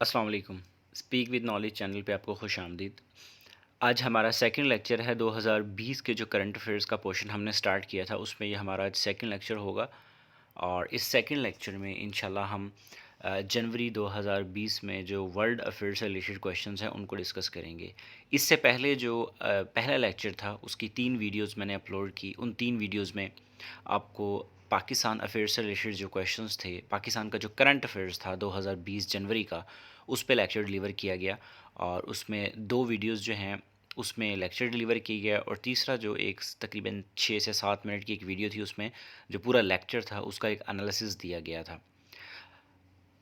अस्सलाम वालेकुम। Speak with knowledge channel पे आपको खुश आमदीद। आज हमारा सेकंड लेक्चर है 2020 के जो करंट अफेयर्स का पोर्शन हमने स्टार्ट किया था उसमें ये हमारा आज सेकंड लेक्चर होगा। और इस सेकंड लेक्चर में इंशाल्लाह हम जनवरी 2020 में जो वर्ल्ड अफेयर्स से रिलेटेड क्वेश्चंस हैं उनको डिस्कस करेंगे। इससे पहले जो पहला लेक्चर था उसकी 3 वीडियोस मैंने अपलोड की। उन 3 वीडियोस में आपको पाकिस्तान अफेयर्स से रिलेटेड जो क्वेश्चंस थे, पाकिस्तान का जो करंट अफेयर्स था 2020 जनवरी का, उस पे लेक्चर डिलीवर किया गया। और उसमें 2 वीडियोस जो हैं उसमें लेक्चर डिलीवर किया गया और तीसरा जो एक तकरीबन 6 से 7 मिनट की एक वीडियो थी उसमें जो पूरा लेक्चर था उसका एक एनालिसिस दिया गया था।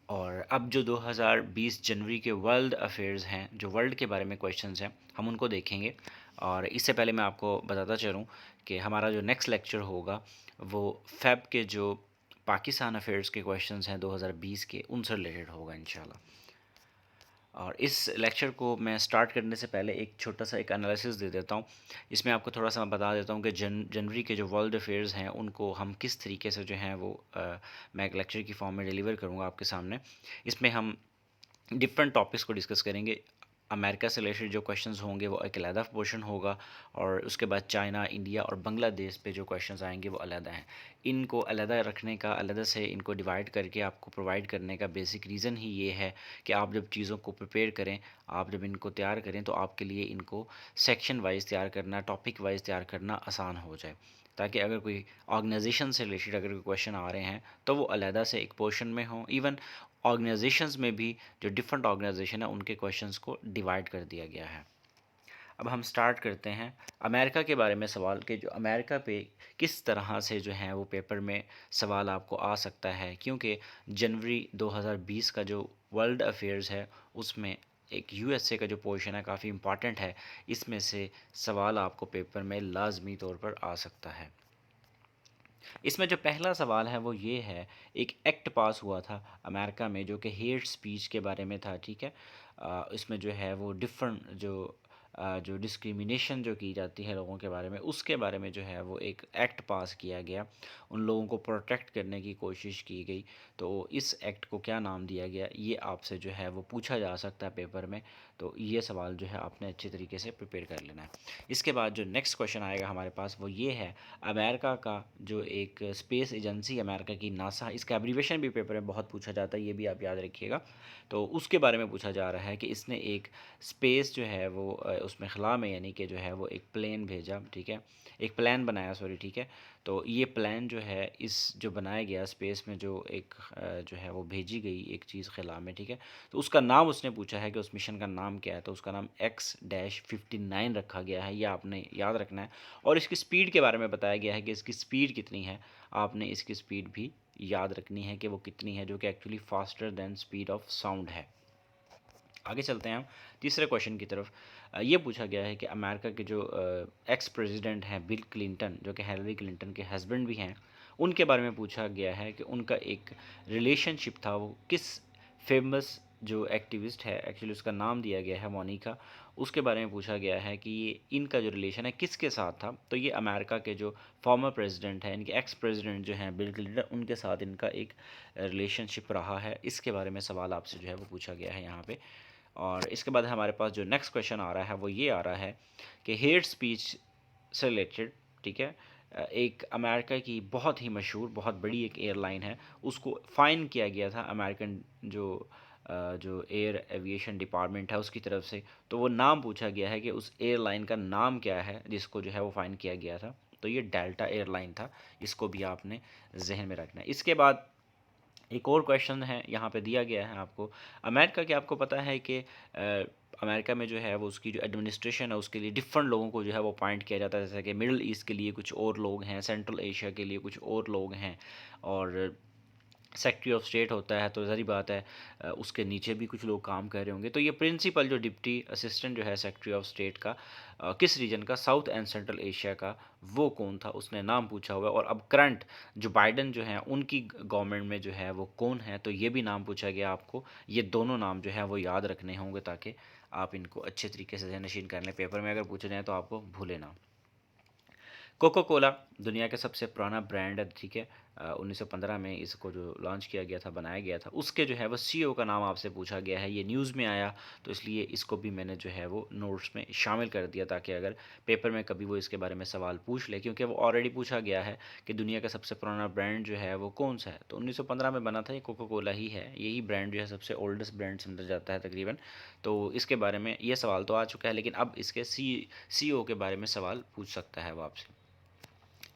और अब जो 2020 जनवरी के वर्ल्ड अफेयर्स हैं, जो वर्ल्ड के बारे में क्वेश्चंस हैं, हम उनको देखेंगे। और इससे पहले मैं आपको बताता चलूँ कि हमारा जो नेक्स्ट लेक्चर होगा वो फ़ेब के जो पाकिस्तान अफेयर्स के क्वेश्चंस हैं 2020 के, उनसे रिलेटेड होगा इंशाल्लाह। और इस लेक्चर को मैं स्टार्ट करने से पहले एक छोटा सा एक एनालिसिस दे देता हूँ। इसमें आपको थोड़ा सा मैं बता देता हूँ कि जनवरी के जो वर्ल्ड अफेयर्स हैं उनको हम किस तरीके से जो हैं वो मैं एक लेक्चर की फॉर्म में डिलीवर करूँगा आपके सामने। इसमें हम डिफरेंट टॉपिक्स को डिस्कस करेंगे। अमेरिका से रिलेटेड जो क्वेश्चंस होंगे वो एक अलहदा पोर्शन होगा और उसके बाद चाइना, इंडिया और बांग्लादेश पे जो क्वेश्चंस आएंगे वो अलहदा हैं। इनको अलहदा रखने का, अलहदा से इनको डिवाइड करके आपको प्रोवाइड करने का बेसिक रीज़न ही ये है कि आप जब चीज़ों को प्रिपेयर करें, आप जब इनको तैयार करें तो आपके लिए इनको सेक्शन वाइज तैयार करना, टॉपिक वाइज तैयार करना आसान हो जाए। ताकि अगर कोई ऑर्गेनाइजेशन से रिलेटेड अगर कोई क्वेश्चन आ रहे हैं तो वो अलहदा से एक पोर्शन में हो। इवन ऑर्गेनाइजेशंस में भी जो डिफरेंट ऑर्गेनाइजेशन है उनके क्वेश्चंस को डिवाइड कर दिया गया है। अब हम स्टार्ट करते हैं अमेरिका के बारे में सवाल के जो अमेरिका पे किस तरह से जो है वो पेपर में सवाल आपको आ सकता है, क्योंकि जनवरी 2020 का जो वर्ल्ड अफेयर्स है उसमें एक यूएसए का जो पोर्शन है काफ़ी इंपॉर्टेंट है। इसमें से सवाल आपको पेपर में लाजमी तौर पर आ सकता है। इसमें जो पहला सवाल है वो ये है, एक एक्ट पास हुआ था अमेरिका में जो कि हेट स्पीच के बारे में था, ठीक है। इसमें जो है वो डिफरेंट जो डिस्क्रिमिनेशन जो की जाती है लोगों के बारे में, उसके बारे में जो है वो एक एक्ट पास किया गया। उन लोगों को प्रोटेक्ट करने की कोशिश की गई। तो इस एक्ट को क्या नाम दिया गया, ये आपसे जो है वो पूछा जा सकता है पेपर में। तो ये सवाल जो है आपने अच्छे तरीके से प्रिपेयर कर लेना है। इसके बाद जो नेक्स्ट क्वेश्चन आएगा हमारे पास वो ये है, अमेरिका का जो एक स्पेस एजेंसी अमेरिका की नासा, इसका एब्रीवेशन भी पेपर में बहुत पूछा जाता है, ये भी आप याद रखिएगा। तो उसके बारे में पूछा जा रहा है कि इसने एक स्पेस जो है वो उसमें खला में यानी कि जो है वो एक प्लेन भेजा, ठीक है, एक प्लान बनाया, सॉरी, ठीक है। तो ये प्लान जो है इस जो बनाया गया स्पेस में जो एक जो है वो भेजी गई एक चीज़ खला में, ठीक है। तो उसका नाम उसने पूछा है कि उस मिशन का नाम क्या है। तो उसका नाम X-59 रखा गया है, ये आपने याद रखना है। और इसकी स्पीड के बारे में बताया गया है कि इसकी स्पीड कितनी है। आपने इसकी स्पीड भी याद रखनी है कि वो कितनी है, जो कि actually faster than speed of sound है। आगे चलते हैं हम तीसरे क्वेश्चन की तरफ। ये पूछा गया है कि अमेरिका के जो एक्स प्रेसिडेंट हैं बिल क्लिंटन, जो कि हैलरी क्लिंटन के हस्बैंड भी हैं, उनके बारे में पूछा गया है कि उनका एक रिलेशनशिप था वो किस फेमस जो एक्टिविस्ट है, एक्चुअली उसका नाम दिया गया है मोनिका, उसके बारे में पूछा गया है कि ये इनका जो रिलेशन है किसके साथ था। तो ये अमेरिका के जो फॉर्मर प्रेसिडेंट हैं, इनके एक्स प्रेसिडेंट जो हैं बिल क्लिंटन, उनके साथ इनका एक रिलेशनशिप रहा है। इसके बारे में सवाल आपसे जो है वो पूछा गया है यहाँ पे। और इसके बाद हमारे पास जो नेक्स्ट क्वेश्चन आ रहा है वो ये आ रहा है कि हेट स्पीच से रिलेटेड, ठीक है, एक अमेरिका की बहुत ही मशहूर, बहुत बड़ी एक एयरलाइन है, उसको फ़ाइन किया गया था अमेरिकन जो एयर एविएशन डिपार्टमेंट है उसकी तरफ से। तो वो नाम पूछा गया है कि उस एयरलाइन का नाम क्या है जिसको जो है वो फ़ाइन किया गया था। तो ये डेल्टा एयरलाइन था, इसको भी आपने जहन में रखना है। इसके बाद एक और क्वेश्चन है यहाँ पे दिया गया है आपको, अमेरिका के, आपको पता है कि अमेरिका में जो है वो उसकी जो एडमिनिस्ट्रेशन है उसके लिए डिफरेंट लोगों को जो है वो अपॉइंट किया जाता है। जैसे कि मिडल ईस्ट के लिए कुछ और लोग हैं, सेंट्रल एशिया के लिए कुछ और लोग हैं, और सेक्रेटरी ऑफ स्टेट होता है तो ज़ाहिर बात है उसके नीचे भी कुछ लोग काम कर रहे होंगे। तो ये प्रिंसिपल जो डिप्टी असिस्टेंट जो है सेक्रेटरी ऑफ स्टेट का किस रीजन का, साउथ एंड सेंट्रल एशिया का, वो कौन था, उसने नाम पूछा हुआ है। और अब करंट जो बाइडन जो है उनकी गवर्नमेंट में जो है वो कौन है, तो ये भी नाम पूछा गया आपको। ये दोनों नाम जो है वो याद रखने होंगे ताकि आप इनको अच्छे तरीके से ज़हनशीन कर लें। पेपर में अगर पूछे जाएँ तो आपको भूले ना। कोको कोला दुनिया का सबसे पुराना ब्रांड है, ठीक है। 1915 में इसको जो लॉन्च किया गया था, बनाया गया था, उसके जो है वो सीईओ का नाम आपसे पूछा गया है। ये न्यूज़ में आया, तो इसलिए इसको भी मैंने जो है वो नोट्स में शामिल कर दिया, ताकि अगर पेपर में कभी वो इसके बारे में सवाल पूछ ले, क्योंकि वो ऑलरेडी पूछा गया है कि दुनिया का सबसे पुराना ब्रांड जो है वो कौन सा है, तो 1915 में बना था, ये कोका कोला ही है। यही ब्रांड जो है सबसे ओल्डेस्ट ब्रांड समझा जाता है तकरीबन। तो इसके बारे में ये सवाल तो आ चुका है, लेकिन अब इसके सीईओ के बारे में सवाल पूछ सकता है वो आपसे।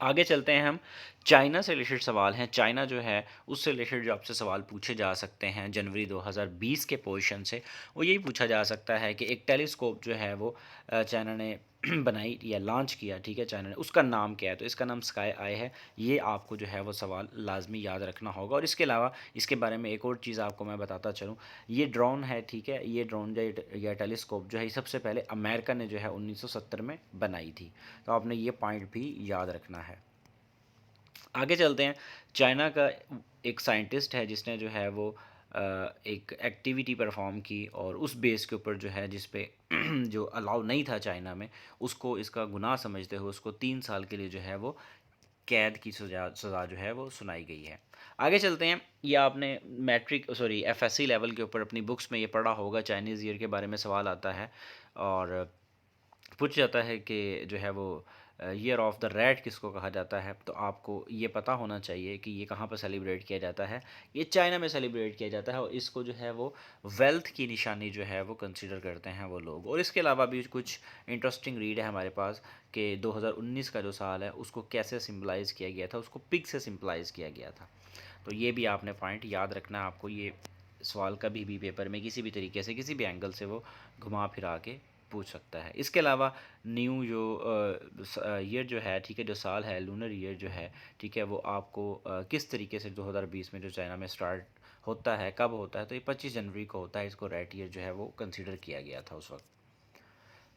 आगे चलते हैं हम। चाइना से रिलेटेड सवाल हैं। चाइना जो है उससे रिलेटेड जो आपसे सवाल पूछे जा सकते हैं जनवरी 2020 के पोजीशन से, वो यही पूछा जा सकता है कि एक टेलीस्कोप जो है वो चाइना ने बनाई या लॉन्च किया, ठीक है, चाइना ने, उसका नाम क्या है? तो इसका नाम स्काई आई है। ये आपको जो है वो सवाल लाजमी याद रखना होगा। और इसके अलावा इसके बारे में एक और चीज़ आपको मैं बताता चलूँ, ये ड्रोन है, ठीक है, ये ड्रोन या टेलीस्कोप जो है सबसे पहले अमेरिका ने जो है 1970 में बनाई थी। तो आपने ये पॉइंट भी याद रखना है। आगे चलते हैं। चाइना का एक साइंटिस्ट है जिसने जो है वो एक एक्टिविटी परफॉर्म की, और उस बेस के ऊपर जो है जिस पे जो अलाउ नहीं था चाइना में, उसको इसका गुनाह समझते हुए उसको 3 साल के लिए जो है वो कैद की सज़ा जो है वो सुनाई गई है। आगे चलते हैं। ये आपने मैट्रिक सॉरी एफएससी लेवल के ऊपर अपनी बुक्स में ये पढ़ा होगा, चाइनीज़ ईयर के बारे में सवाल आता है, और पूछ जाता है कि जो है वो ईयर ऑफ द रैट किसको कहा जाता है। तो आपको ये पता होना चाहिए कि ये कहाँ पर सेलिब्रेट किया जाता है। ये चाइना में सेलिब्रेट किया जाता है, और इसको जो है वो वेल्थ की निशानी जो है वो कंसीडर करते हैं वो लोग। और इसके अलावा भी कुछ इंटरेस्टिंग रीड है हमारे पास कि 2019 का जो साल है उसको कैसे सिम्बलाइज़ किया गया था, उसको पिग से सिम्बलाइज़ किया गया था। तो ये भी आपने पॉइंट याद रखना है। आपको ये सवाल कभी भी पेपर में किसी भी तरीके से किसी भी एंगल से वो घुमा फिरा के पूछ सकता है। इसके अलावा न्यू जो ईयर जो है, ठीक है, जो साल है, लूनर ईयर जो है, ठीक है, वो आपको किस तरीके से 2020 में जो चाइना में स्टार्ट होता है, कब होता है, तो ये 25 जनवरी को होता है। इसको रैट ईयर जो है वो कंसिडर किया गया था उस वक्त।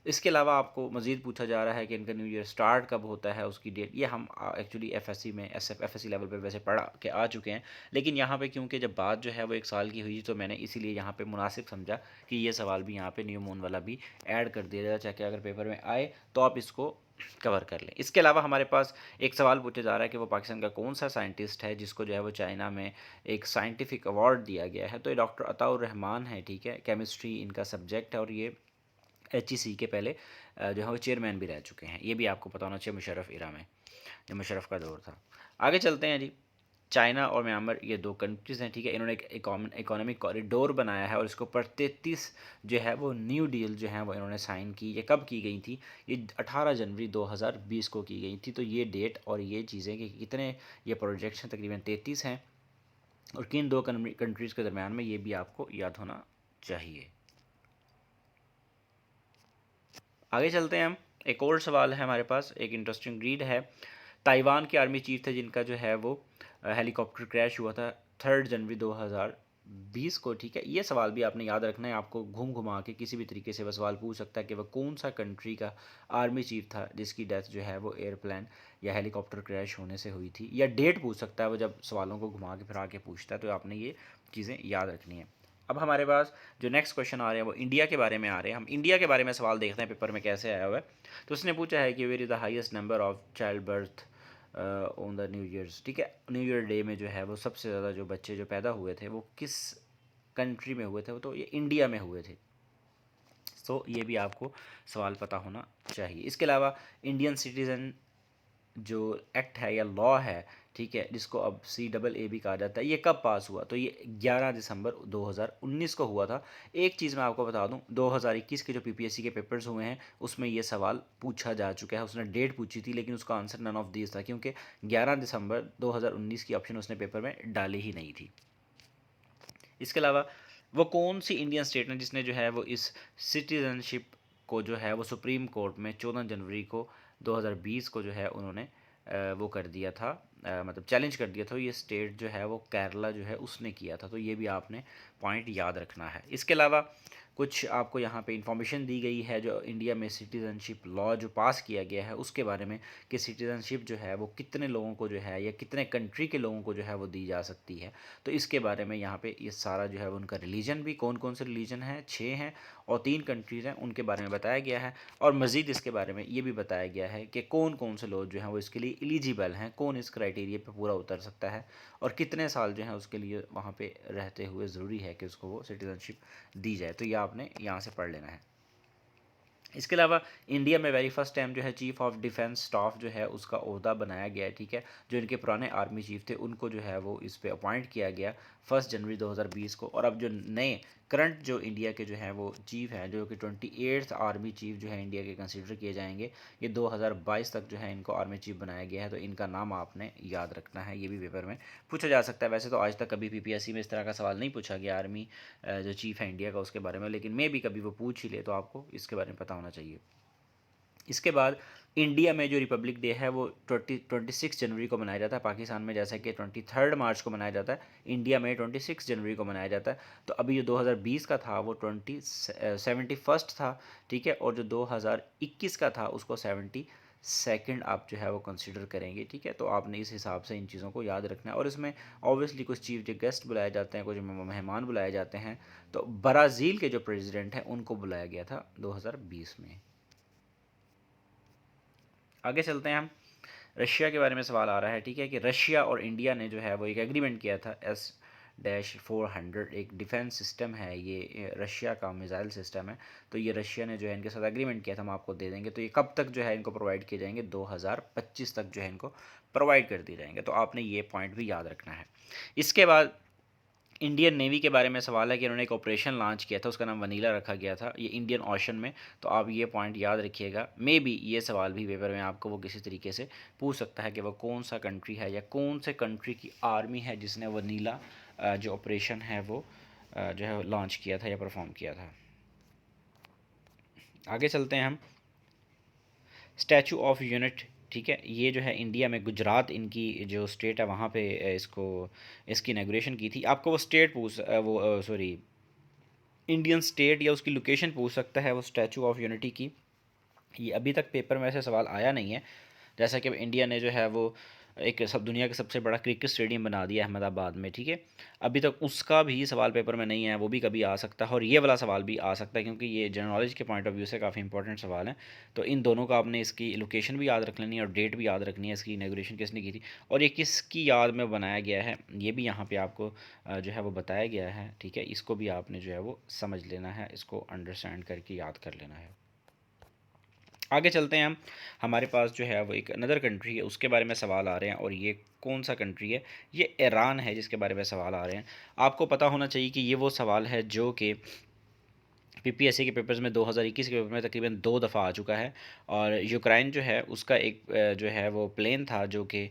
इसके अलावा आपको मज़ीद पूछा जा रहा है कि इनका न्यू ईयर स्टार्ट कब होता है, उसकी डेट। ये हम एक्चुअली एफएससी में एफएससी लेवल पे वैसे पढ़ा के आ चुके हैं, लेकिन यहाँ पे क्योंकि जब बात जो है वो 1 साल की हुई, तो मैंने इसीलिए यहाँ पे मुनासिब समझा कि ये सवाल भी यहाँ पे न्यू मून वाला भी ऐड कर दिया जाए, चाहे अगर पेपर में आए तो आप इसको कवर कर लें। इसके अलावा हमारे पास एक सवाल पूछा जा रहा है कि वो पाकिस्तान का कौन सा साइंटिस्ट है जिसको जो है वो चाइना में एक साइंटिफिक अवार्ड दिया गया है। तो ये डॉक्टर अताउर रहमान है, ठीक है, केमिस्ट्री इनका सब्जेक्ट है, और ये HEC के पहले जो है वो चेयरमैन भी रह चुके हैं। ये भी आपको पता होना चाहिए मुशर्रफ इरा में, जब मुशर्रफ का दौर था। आगे चलते हैं जी। चाइना और म्यांमार ये दो कंट्रीज़ हैं, ठीक है, इन्होंने एक इकोनॉमिक कॉरिडोर बनाया है, और इसको पर 33 जो है वो न्यू डील जो है वो इन्होंने साइन की। ये कब की गई थी? ये 18 जनवरी 2020 को की गई थी। तो ये डेट और ये चीज़ें कि कितने ये प्रोजेक्ट्स हैं, तकरीबन 33 हैं, और किन दो कंट्रीज़ के दरमियान में, ये भी आपको याद होना चाहिए। आगे चलते हैं हम। एक और सवाल है हमारे पास, एक इंटरेस्टिंग रीड है। ताइवान के आर्मी चीफ थे जिनका जो है वो हेलीकॉप्टर क्रैश हुआ था 3 जनवरी 2020 को, ठीक है। ये सवाल भी आपने याद रखना है। आपको घूम घुमा के किसी भी तरीके से वह सवाल पूछ सकता है कि वह कौन सा कंट्री का आर्मी चीफ था जिसकी डेथ जो है वो एयरप्लेन या हेलीकॉप्टर क्रैश होने से हुई थी, या डेट पूछ सकता है वो जब सवालों को घुमा के फिरा के पूछता है। तो आपने ये चीज़ें याद रखनी है। अब हमारे पास जो नेक्स्ट क्वेश्चन आ रहे हैं वो इंडिया के बारे में आ रहे हैं। हम इंडिया के बारे में सवाल देखते हैं पेपर में कैसे आया हुआ है। तो उसने पूछा है कि where is the highest number of child birth on the new years, ठीक है, न्यू ईयर डे में जो है वो सबसे ज़्यादा जो बच्चे जो पैदा हुए थे वो किस कंट्री में हुए थे? वो तो ये इंडिया में हुए थे। तो ये भी आपको सवाल पता होना चाहिए। इसके अलावा इंडियन सिटीज़न जो एक्ट है या लॉ है, ठीक है, जिसको अब CAA भी कहा जाता है, ये कब पास हुआ? तो ये 11 दिसंबर 2019 को हुआ था। एक चीज़ मैं आपको बता दूं, 2021 के जो PPSC के पेपर्स हुए हैं उसमें ये सवाल पूछा जा चुका है। उसने डेट पूछी थी, लेकिन उसका आंसर नन ऑफ दीज था, क्योंकि 11 दिसंबर 2019 की ऑप्शन उसने पेपर में डाली ही नहीं थी। इसके अलावा वो कौन सी इंडियन स्टेट ने जिसने जो है वो इस सिटीजनशिप को जो है वो सुप्रीम कोर्ट में 14 जनवरी को 2020 को जो है उन्होंने वो कर दिया था, मतलब चैलेंज कर दिया था। ये स्टेट जो है वो केरला जो है उसने किया था। तो ये भी आपने पॉइंट याद रखना है। इसके अलावा कुछ आपको यहाँ पे इंफॉर्मेशन दी गई है जो इंडिया में सिटीज़नशिप लॉ जो पास किया गया है उसके बारे में, कि सिटीज़नशिप जो है वो कितने लोगों को जो है या कितने कंट्री के लोगों को जो है वो दी जा सकती है। तो इसके बारे में यहाँ पे ये सारा जो है वो उनका रिलीजन भी, कौन कौन से रिलीजन हैं, 6 हैं, और 3 कंट्रीज़ हैं, उनके बारे में बताया गया है। और मज़ीद इसके बारे में ये भी बताया गया है कि कौन कौन से लोग जो हैं वो इसके लिए एलिजिबल हैं, कौन इस क्राइटेरिया क्राइटेरिया पे पूरा उतर सकता है और कितने साल जो है उसके लिए वहाँ पे रहते हुए ज़रूरी है कि उसको वो सिटीज़नशिप दी जाए। तो ये आपने यहाँ से पढ़ लेना है। इसके अलावा इंडिया में वेरी फर्स्ट टाइम जो है चीफ ऑफ डिफेंस स्टाफ जो है उसका ओहदा बनाया गया है, ठीक है। जो इनके पुराने आर्मी चीफ थे उनको जो है वो इस पे अपॉइंट किया गया 1 जनवरी 2020 को। और अब जो नए करंट जो इंडिया के जो हैं वो चीफ हैं, जो कि 28th आर्मी चीफ जो है इंडिया के कंसिडर किए जाएंगे, ये 2022 तक जो है इनको आर्मी चीफ बनाया गया है। तो इनका नाम आपने याद रखना है, ये भी पेपर में पूछा जा सकता है। वैसे तो आज तक कभी पीपीएससी में इस तरह का सवाल नहीं पूछा गया आर्मी जो चीफ है इंडिया का उसके बारे में, लेकिन मे भी कभी वो पूछ ही ले तो आपको इसके बारे में पता होना चाहिए। इसके बाद इंडिया में जो रिपब्लिक डे है वो 26 जनवरी को मनाया जाता है। पाकिस्तान में जैसा कि 23 मार्च को मनाया जाता है, इंडिया में 26 जनवरी को मनाया जाता है। तो अभी जो 2020 का था वो 71st था, ठीक है। और जो 2021 का था उसको 72nd आप जो है वो कंसिडर करेंगे, ठीक है। तो आपने इस हिसाब से इन चीज़ों को याद रखना है। और इसमें ऑब्वियसली कुछ चीफ गेस्ट बुलाए जाते हैं, कुछ मेहमान बुलाए जाते हैं। तो ब्राज़ील के जो प्रेसिडेंट हैं उनको बुलाया गया था 2020 में। आगे चलते हैं हम, रशिया के बारे में सवाल आ रहा है, ठीक है, कि रशिया और इंडिया ने जो है वो एक एग्रीमेंट किया था S-400, एक डिफेंस सिस्टम है ये, रशिया का मिसाइल सिस्टम है। तो ये रशिया ने जो है इनके साथ एग्रीमेंट किया था, हम आपको दे देंगे। तो ये कब तक जो है इनको प्रोवाइड किए जाएंगे, 2025 तक जो है इनको प्रोवाइड कर दिए जाएंगे। तो आपने ये पॉइंट भी याद रखना है। इसके बाद इंडियन नेवी के बारे में सवाल है कि इन्होंने एक ऑपरेशन लॉन्च किया था, उसका नाम वनीला रखा गया था, ये इंडियन ओशन में। तो आप ये पॉइंट याद रखिएगा। मे बी ये सवाल भी पेपर में आपको वो किसी तरीके से पूछ सकता है कि वो कौन सा कंट्री है या कौन से कंट्री की आर्मी है जिसने वनीला जो ऑपरेशन है वो जो है लॉन्च किया था या परफॉर्म किया था। आगे चलते हैं हम, स्टैचू ऑफ यूनिट, ठीक है। ये जो है इंडिया में गुजरात इनकी जो स्टेट है वहाँ पे इसकी इनॉग्रेशन की थी। आपको वो स्टेट सॉरी इंडियन स्टेट या उसकी लोकेशन पूछ सकता है वो स्टैचू ऑफ यूनिटी की। ये अभी तक पेपर में ऐसे सवाल आया नहीं है। जैसा कि इंडिया ने जो है वो एक सब दुनिया का सबसे बड़ा क्रिकेट स्टेडियम बना दिया अहमदाबाद में, ठीक है। अभी तक उसका भी सवाल पेपर में नहीं है, वो भी कभी आ सकता है। और ये वाला सवाल भी आ सकता है क्योंकि ये जनरल नॉलेज के पॉइंट ऑफ व्यू से काफ़ी इंपॉर्टेंट सवाल है। तो इन दोनों का आपने इसकी लोकेशन भी याद रख लेनी है और डेट भी याद रखनी है, इसकी इनॉग्रेशन किसने की थी और ये किसकी याद में बनाया गया है, ये भी यहाँ पर आपको जो है वो बताया गया है, ठीक है। इसको भी आपने जो है वो समझ लेना है, इसको अंडरस्टैंड करके याद कर लेना है। आगे चलते हैं हम, हमारे पास जो है वो एक अनदर कंट्री है उसके बारे में सवाल आ रहे हैं। और ये कौन सा कंट्री है, ये ईरान है जिसके बारे में सवाल आ रहे हैं। आपको पता होना चाहिए कि ये वो सवाल है जो कि पीपीएससी के पेपर्स में 2021 के पेपर में तकरीबन 2 दफ़ा आ चुका है। और यूक्रेन जो है उसका एक जो है वो प्लेन था जो कि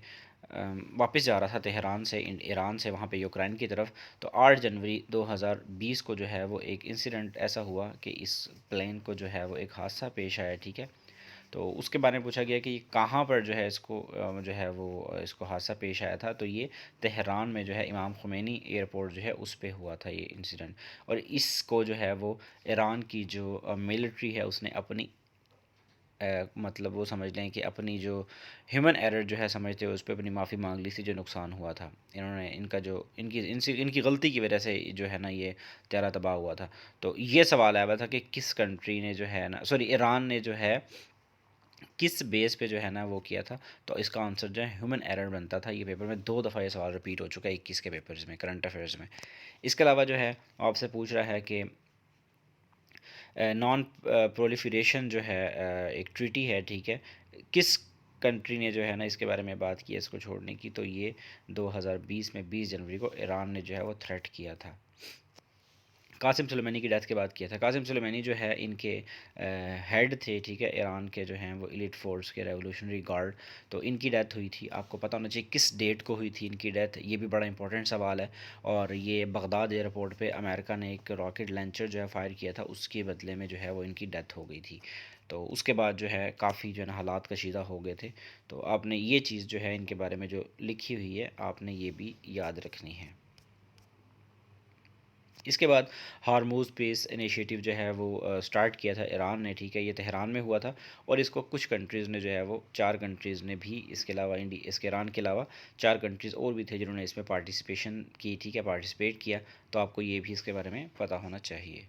वापस जा रहा था तेहरान से ईरान से वहाँ पे यूक्रेन की तरफ। तो 8 जनवरी 2020 को जो है वो एक इंसिडेंट ऐसा हुआ कि इस प्लेन को जो है वो एक हादसा पेश आया, ठीक है। तो उसके बारे में पूछा गया कि कहाँ पर जो है इसको जो है वो इसको हादसा पेश आया था। तो ये तेहरान में जो है इमाम खुमैनी एयरपोर्ट जो है उस पे हुआ था ये इंसिडेंट। और इसको जो है वो ईरान की जो मिलिट्री है उसने अपनी मतलब वो समझ लें कि अपनी जो ह्यूमन एरर जो है समझते हुए उस पर अपनी माफ़ी मांग ली थी जो नुकसान हुआ था। इन्होंने इनका जो इनकी गलती की वजह से जो है ना ये त्यारा तबाह हुआ था। तो ये सवाल आया हुआ था कि किस कंट्री ने जो है ना सॉरी ईरान ने जो है किस बेस पे जो है ना वो किया था। तो इसका आंसर जो है ह्यूमन एरर बनता था। ये पेपर में 2 दफ़ा ये सवाल रिपीट हो चुका है 21 के पेपर्स में, करंट अफेयर्स में। इसके अलावा जो है आपसे पूछ रहा है कि नॉन प्रोलिफरेशन जो है एक ट्रीटी है, ठीक है, किस कंट्री ने जो है ना इसके बारे में बात की है इसको छोड़ने की। तो ये 2020 में 20 जनवरी को ईरान ने जो है वो थ्रेट किया था। कासिम सुलेमानी की डेथ के बाद किया था। कासिम सुलेमानी जो है इनके हेड थे, ठीक है, ईरान के जो हैं वो एलिट फोर्स के रेवोल्यूशनरी गार्ड। तो इनकी डेथ हुई थी। आपको पता होना चाहिए किस डेट को हुई थी इनकी डेथ, ये भी बड़ा इंपॉर्टेंट सवाल है। और ये बगदाद एयरपोर्ट पे अमेरिका ने एक रॉकेट लॉन्चर जो है फायर किया था, उसके बदले में जो है वो इनकी डेथ हो गई थी। तो उसके बाद जो है काफ़ी जो है ना हालात कशीदा हो गए थे। तो आपने ये चीज़ जो है इनके बारे में जो लिखी हुई है आपने ये भी याद रखनी है। इसके बाद हारमूज़ पीस इनिशिएटिव जो है वो स्टार्ट किया था ईरान ने, ठीक है। ये तेहरान में हुआ था और इसको कुछ कंट्रीज़ ने जो है वो 4 कंट्रीज़ ने भी इसके अलावा इसके ईरान के अलावा 4 कंट्रीज़ और भी थे जिन्होंने इसमें पार्टिसिपेशन की, ठीक है, पार्टिसिपेट किया। तो आपको ये भी इसके बारे में पता होना चाहिए।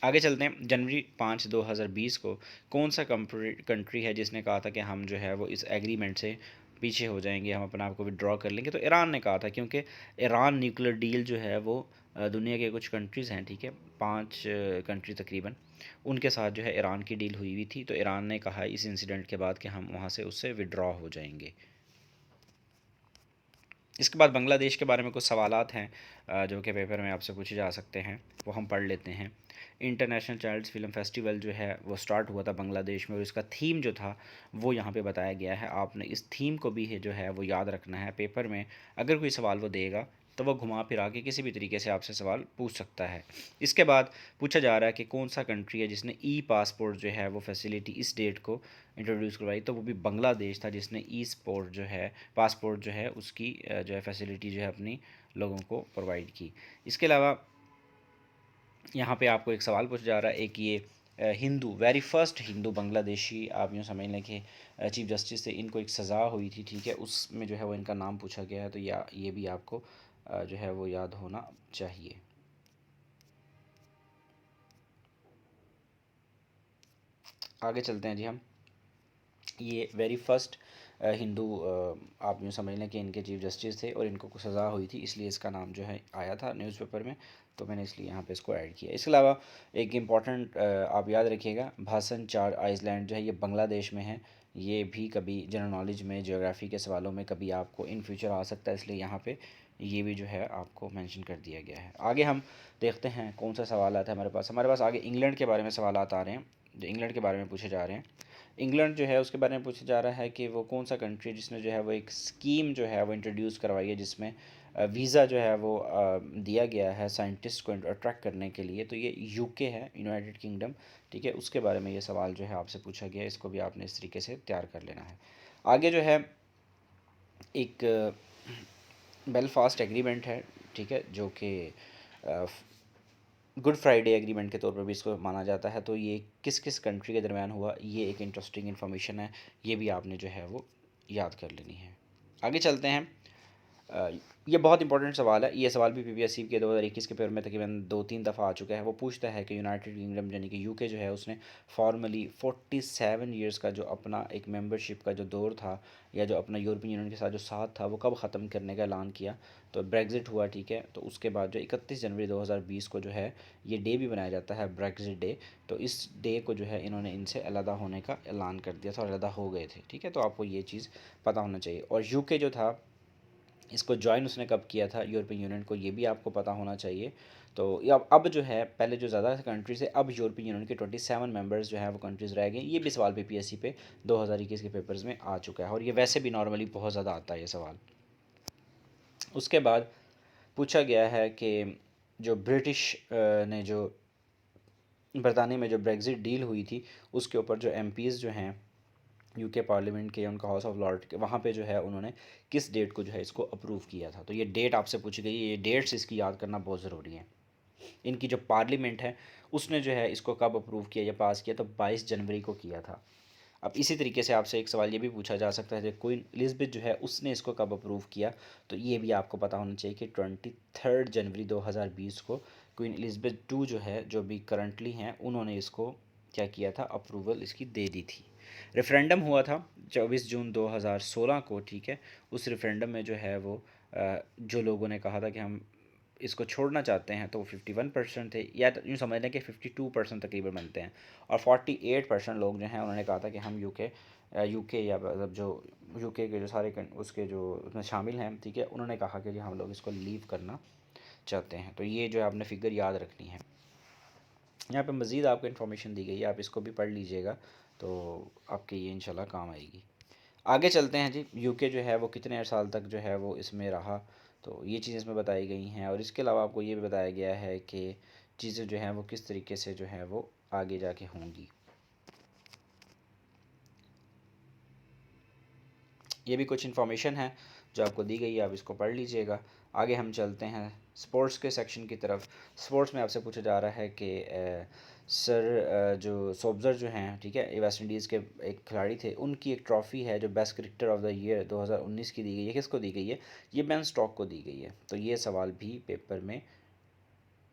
आगे चलते हैं। जनवरी 5 2020 को कौन सा कंट्री है जिसने कहा था कि हम जो है वो इस एग्रीमेंट से पीछे हो जाएंगे, हम अपने आप को विड्रॉ कर लेंगे? तो ईरान ने कहा था, क्योंकि ईरान न्यूक्लियर डील जो है वो दुनिया के कुछ कंट्रीज़ हैं, ठीक है, 5 कंट्री तकरीबन, उनके साथ जो है ईरान की डील हुई हुई थी। तो ईरान ने कहा इस इंसिडेंट के बाद कि हम वहाँ से उससे विड्रॉ हो जाएंगे। इसके बाद बांग्लादेश के बारे में कुछ सवालात हैं जो कि पेपर में आपसे पूछे जा सकते हैं, वो हम पढ़ लेते हैं। इंटरनेशनल चाइल्ड्स फिल्म फेस्टिवल जो है वो स्टार्ट हुआ था बांग्लादेश में, और इसका थीम जो था वो यहाँ पे बताया गया है। आपने इस थीम को भी है जो है वो याद रखना है। पेपर में अगर कोई सवाल वो देगा तो वो घुमा फिरा के किसी भी तरीके से आपसे सवाल पूछ सकता है। इसके बाद पूछा जा रहा है कि कौन सा कंट्री है जिसने ई पासपोर्ट जो है वो फैसिलिटी इस डेट को इंट्रोड्यूस करवाई? तो वो भी बांग्लादेश था जिसने ई स्पोर्ट जो है पासपोर्ट जो है उसकी जो है फैसिलिटी जो है अपनी लोगों को प्रोवाइड की। इसके अलावा यहाँ पे आपको एक सवाल पूछा जा रहा है, एक ये हिंदू, वेरी फर्स्ट हिंदू बांग्लादेशी, आप यूँ समझ लें कि चीफ जस्टिस से इनको एक सज़ा हुई थी, ठीक है, उसमें जो है वो इनका नाम पूछा गया है। तो या ये भी आपको जो है वो याद होना चाहिए। आगे चलते हैं जी हम। ये वेरी फर्स्ट हिंदू, आप यूँ समझ लें कि इनके चीफ जस्टिस थे और इनको कुछ सज़ा हुई थी, इसलिए इसका नाम जो है आया था न्यूज़पेपर में, तो मैंने इसलिए यहाँ पे इसको ऐड किया। इसके अलावा एक इम्पॉर्टेंट आप याद रखिएगा, भाषण चार आइसलैंड जो है ये बांग्लादेश में है। ये भी कभी जनरल नॉलेज में ज्योग्राफी के सवालों में कभी आपको इन फ्यूचर आ सकता है, इसलिए यहाँ पे ये भी जो है आपको मेंशन कर दिया गया है। आगे हम देखते हैं कौन सा सवाल आता है हमारे पास आगे इंग्लैंड के बारे में सवाल आ रहे हैं, जो इंग्लैंड के बारे में पूछे जा रहे हैं। इंग्लैंड जो है उसके बारे में पूछा जा रहा है कि वो कौन सा कंट्री जिसने जो है वो एक स्कीम जो है वो इंट्रोड्यूस करवाई है, जिसमें वीज़ा जो है वो दिया गया है साइंटिस्ट को अट्रैक्ट करने के लिए। तो ये यूके है, यूनाइटेड किंगडम, ठीक है, उसके बारे में ये सवाल जो है आपसे पूछा गया है। इसको भी आपने इस तरीके से तैयार कर लेना है। आगे जो है एक बेलफास्ट एग्रीमेंट है, ठीक है, जो कि गुड फ्राइडे एग्रीमेंट के तौर पर भी इसको माना जाता है। तो ये किस किस कंट्री के दरमियान हुआ, ये एक इंटरेस्टिंग इन्फॉर्मेशन है, ये भी आपने जो है वो याद कर लेनी है। आगे चलते हैं। अ, ये बहुत इंपॉर्टेंट सवाल है। ये सवाल भी पीपीएससी के 2021 के पेपर में तकरीबन 2-3 दफ़ा आ चुका है। वो पूछता है कि यूनाइटेड किंगडम यानी कि यूके जो है उसने फॉर्मली 47 ईयर्स का जो अपना एक मेंबरशिप का जो दौर था, या जो अपना यूरोपियन यूनियन के साथ जो साथ था, वो कब ख़त्म करने का ऐलान किया? तो ब्रेग्जिट हुआ, ठीक है। तो उसके बाद जो 31 जनवरी 2020 को जो है ये डे भी बनाया जाता है, ब्रेग्जिट डे। तो इस डे को जो है इन्होंने इनसे अलहदा होने का ऐलान कर दिया था और अलहदा हो गए थे, ठीक है। तो आपको ये चीज़ पता होना चाहिए। और यूके जो था इसको ज्वाइन उसने कब किया था यूरोपियन यूनियन को, ये भी आपको पता होना चाहिए। तो ये अब जो है, पहले जो ज़्यादा कंट्रीज है, अब यूरोपियन यूनियन के 27 मेंबर्स जो हैं वो कंट्रीज़ रह गए। ये भी सवाल पीपीएससी पे 2021 के पेपर्स में आ चुका है, और ये वैसे भी नॉर्मली बहुत ज़्यादा आता है ये सवाल। उसके बाद पूछा गया है कि जो ब्रिटिश ने जो बरतानिया में जो ब्रेग्जिट डील हुई थी, उसके ऊपर जो एमपीज़ जो हैं यूके पार्लियामेंट के, उनका हाउस ऑफ लॉर्ड के, वहाँ पे जो है उन्होंने किस डेट को जो है इसको अप्रूव किया था? तो ये डेट आपसे पूछी गई है। ये डेट्स इसकी याद करना बहुत ज़रूरी है। इनकी जो पार्लियामेंट है उसने जो है इसको कब अप्रूव किया या पास किया? तो 22 जनवरी को किया था। अब इसी तरीके से आपसे एक सवाल ये भी पूछा जा सकता है कि क्वीन एलिज़ाबेथ जो है उसने इसको कब अप्रूव किया? तो ये भी आपको पता होना चाहिए कि 23 जनवरी 2020 को क्वीन एलिज़ाबेथ टू जो है, जो भी करंटली हैं, उन्होंने इसको क्या किया था, अप्रूवल इसकी दे दी थी। रेफरेंडम हुआ था 24 जून 2016 को, ठीक है। उस रेफरेंडम में जो है वो जो लोगों ने कहा था कि हम इसको छोड़ना चाहते हैं, तो वो 51% थे, या यूँ समझ लें कि 52% तकरीबन बनते हैं। और 48% लोग जो हैं उन्होंने कहा था कि हम यूके या मतलब जो यूके के जो सारे उसके जो उसमें शामिल हैं, ठीक है, उन्होंने कहा कि हम लोग इसको लीव करना चाहते हैं। तो ये जो है आपने फिगर याद रखनी है। यहाँ पे मज़ीद आपको इन्फॉर्मेशन दी गई है, आप इसको भी पढ़ लीजिएगा, तो आपके ये इंशाल्लाह काम आएगी। आगे चलते हैं जी। यूके जो है वो कितने साल तक जो है वो इसमें रहा, तो ये चीज़ें इसमें बताई गई हैं। और इसके अलावा आपको ये भी बताया गया है कि चीज़ें जो हैं वो किस तरीके से जो है वो आगे जाके होंगी। ये भी कुछ इन्फॉर्मेशन है जो आपको दी गई है, आप इसको पढ़ लीजिएगा। आगे हम चलते हैं स्पोर्ट्स के सेक्शन की तरफ। स्पोर्ट्स में आपसे पूछा जा रहा है कि जो सोब्जर जो हैं, ठीक है, ये वेस्ट इंडीज़ के एक खिलाड़ी थे, उनकी एक ट्रॉफ़ी है जो best cricketer of the year 2019 की दी गई है। किसको दी गई है? ये बेन स्टॉक को दी गई है। तो ये सवाल भी पेपर में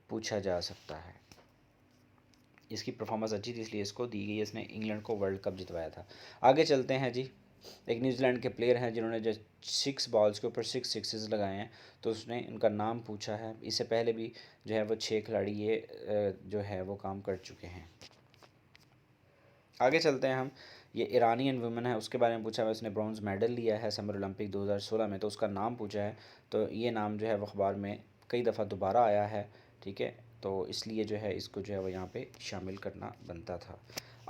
पूछा जा सकता है। इसकी परफॉर्मेंस अच्छी थी इसलिए इसको दी गई, इसने इंग्लैंड को वर्ल्ड कप जितवाया था। आगे चलते हैं जी। एक न्यूजीलैंड के प्लेयर हैं जिन्होंने जो 6 बॉल्स के ऊपर 6 सिक्सेस लगाए हैं, तो उसने इनका नाम पूछा है। इससे पहले भी जो है वो 6 खिलाड़ी ये जो है वो काम कर चुके हैं। आगे चलते हैं हम। ये ईरानियन वुमेन है, उसके बारे में पूछा है। उसने ब्रॉन्ज मेडल लिया है समर ओलंपिक 2016 में, तो उसका नाम पूछा है। तो ये नाम जो है वो अखबार में कई दफ़ा दोबारा आया है, ठीक है, तो इसलिए जो है इसको जो है वो यहाँ पे शामिल करना बनता था।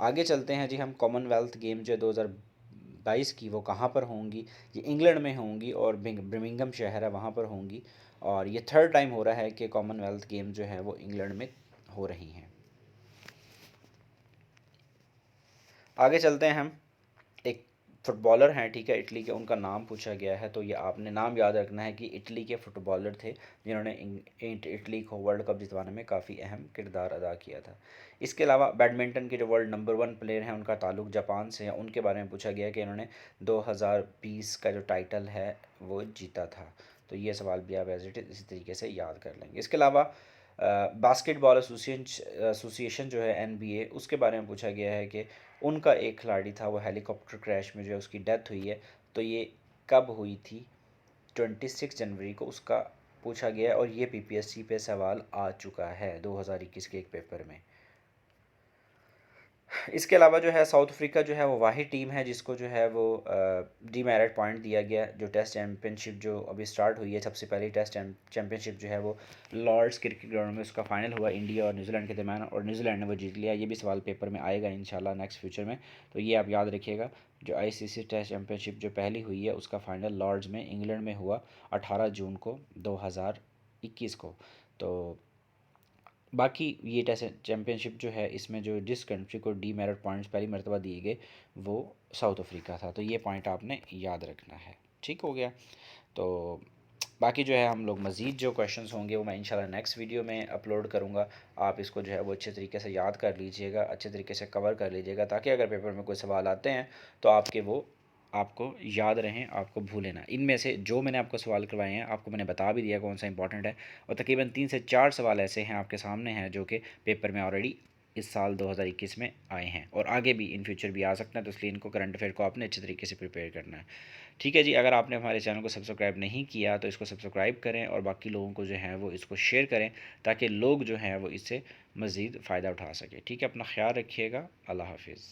आगे चलते हैं जी हम। कॉमनवेल्थ गेम जो 2022 की वो कहाँ पर होंगी? ये इंग्लैंड में होंगी और बर्मिंघम शहर है वहाँ पर होंगी। और ये थर्ड टाइम हो रहा है कि कॉमनवेल्थ गेम जो है वो इंग्लैंड में हो रही हैं। आगे चलते हैं हम। एक फुटबॉलर हैं, ठीक है, इटली के, उनका नाम पूछा गया है। तो ये आपने नाम याद रखना है कि इटली के फुटबॉलर थे जिन्होंने इटली को वर्ल्ड कप जितवाने में काफ़ी अहम किरदार अदा किया था। इसके अलावा बैडमिंटन के जो वर्ल्ड नंबर 1 प्लेयर हैं उनका ताल्लुक जापान से है। उनके बारे में पूछा गया है कि इन्होंने 2020 का जो टाइटल है वो जीता था। तो ये सवाल भी आप एज इट इज़ इसी तरीके से याद कर लेंगे। इसके अलावा बास्केटबॉल एसोसिएशन जो है NBA, उसके बारे में पूछा गया है कि उनका एक खिलाड़ी था वो हेलीकॉप्टर क्रैश में जो है उसकी डेथ हुई है, तो ये कब हुई थी? 26 जनवरी को उसका पूछा गया है और ये PPSC पे सवाल आ चुका है 2021 के एक पेपर में। इसके अलावा जो है साउथ अफ्रीका जो है वो वाहिद टीम है जिसको जो है वो डीमेरिट पॉइंट दिया गया। जो टेस्ट चैम्पियनशिप जो अभी स्टार्ट हुई है, सबसे पहली टेस्ट चैम्पियनशिप जो है वो लॉर्ड्स क्रिकेट ग्राउंड में उसका फाइनल हुआ इंडिया और न्यूजीलैंड के दरमियान, और न्यूजीलैंड ने वो जीत लिया। ये भी सवाल पेपर में आएगा इंशाल्लाह नेक्स्ट फ्यूचर में, तो ये आप याद रखिएगा। जो ICC टेस्ट चैम्पियनशिप जो पहली हुई है उसका फाइनल लॉर्ड्स में इंग्लैंड में हुआ 18 जून को 2021 को। तो बाकी ये टेस्ट चैम्पियनशिप जो है इसमें जो जिस कंट्री को डीमेरिट पॉइंट्स पहली मरतबा दिए गए वो साउथ अफ्रीका था, तो ये पॉइंट आपने याद रखना है। ठीक हो गया। तो बाकी जो है हम लोग मज़ीद जो क्वेश्चंस होंगे वो मैं इंशाल्लाह नेक्स्ट वीडियो में अपलोड करूँगा। आप इसको जो है वो अच्छे तरीके से याद कर लीजिएगा, अच्छे तरीके से कवर कर लीजिएगा, ताकि अगर पेपर में कोई सवाल आते हैं तो आपके वो आपको याद रहें, आपको भूलें ना। इनमें से जो मैंने आपको सवाल करवाए हैं आपको मैंने बता भी दिया कौन सा इंपॉर्टेंट है, और तकरीबन 3 से 4 सवाल ऐसे हैं आपके सामने हैं जो कि पेपर में ऑलरेडी इस साल 2021 में आए हैं और आगे भी इन फ्यूचर भी आ सकते हैं, तो इसलिए इनको करंट अफेयर को आपने अच्छे तरीके से प्रिपेयर करना है। ठीक है जी। अगर आपने हमारे चैनल को सब्सक्राइब नहीं किया तो इसको सब्सक्राइब करें और बाकी लोगों को जो है वो इसको शेयर करें, ताकि लोग जो हैं वो इससे मज़ीद फ़ायदा उठा सकें। ठीक है, अपना ख्याल रखिएगा। अल्लाह हाफिज़।